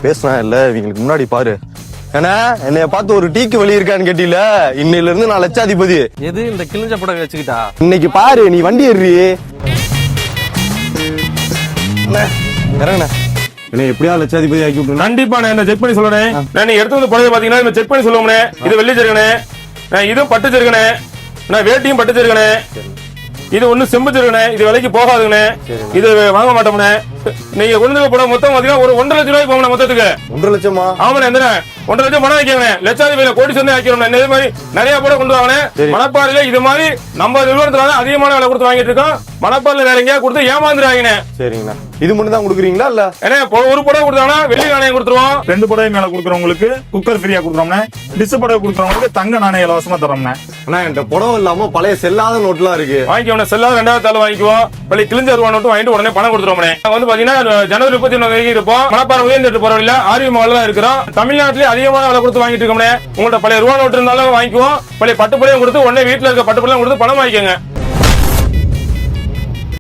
பேசினா இல்ல இவங்களுக்கு முன்னாடி பாரு. ஏன்னா என்னைய பார்த்து ஒரு டீக்கு வெளியே இருக்கான்னு கேட்டீல, இன்னையில இருந்து நான் லட்சாதிபதி. எது இந்த கிழிஞ்ச படம் வச்சுக்கிட்டா? இன்னைக்கு பாரு, நீ வண்டி ஏறி இறங்கண்ணே. என்ன எப்படியா லட்சாதிபதி ஆக்கி விட்டு? கண்டிப்பா நான் செக் பண்ணி சொல்றேன். நான் எடுத்து வந்து பழைய பாத்தீங்கன்னா செக் பண்ணி சொல்லுவோம்னே. இது வெள்ளி செருகனே, இதுவும் பட்டு செருகனே, நான் வேட்டியும் பட்டு செருகனே, இது ஒண்ணு செம்பு செருகனே. இது விலைக்கு போகாதுங்கண்ணே, இது வாங்க மாட்டோம்னே. நீங்க கொண்டு போட மொத்தம் பாத்தீங்கன்னா ஒரு 1.5 லட்சம் ரூபாய்க்கு போங்க மொத்தத்துக்கு. 1.5 லட்சமா? ஆமாண்ணே, எந்த 1.5 லட்சம் பணம் வைக்கவே லட்சாதிபதியில கோடி சொந்தம் ஆக்கிறோம். இதே மாதிரி நிறைய போட கொண்டு வாங்க. மணப்பாறையில இது மாதிரி நம்ம நிறுவனத்துல அதிகமான விலை கொடுத்து வாங்கிட்டு இருக்கோம். மணப்பாறையில வேற எங்கேயா கொடுத்து ஏமாந்துறாங்க. சரிங்கண்ணா, இது மட்டும் தான் கொடுக்குறீங்களா இல்ல? ஏன்னா ஒரு புடவை கொடுத்தாங்கன்னா வெள்ளி நாணயம் கொடுத்துருவோம். 2 புடவை மேல கொடுக்குறவங்களுக்கு குக்கர் ஃப்ரீயா கொடுக்குறோம்னா, டிஷ் புடவை கொடுக்குறவங்களுக்கு தங்க நாணயம் இலவசமா தரோம்னா. ஆனா என்கிட்ட புடவை இல்லாம பழைய செல்லாத நோட்லாம் இருக்கு. வாங்கிக்கோங்க, செல்லாத 2வது தாள் வாங்கிக்குவோம். பழைய கிழிஞ்ச ரூபா நோட்டு வாங்கிட்டு உடனே பணம் கொடுத்துருவோம். வந்து பாத்தீங்கன்னா ஜனவரி 31 வரைக்கும் இருப்போம். மணப்பாறை உயர்ந்துட்டு போறவில்ல ஆர்வி மால் தான் இருக்கிறோம். தமிழ்நாட்டிலே அதிகமான விலை கொடுத்து வாங்கிட்டு இருக்கோம். உங்கள்ட்ட பழைய ரூபா நோட்டு இருந்தாலும் வாங்கிக்குவோம். பழைய பட்டு புடவையும் கொடுத்து உடனே வீட்டுல இருக்க பட்டு புடவையும் கொடுத்து பணம் வாங்கிக்கோங்க.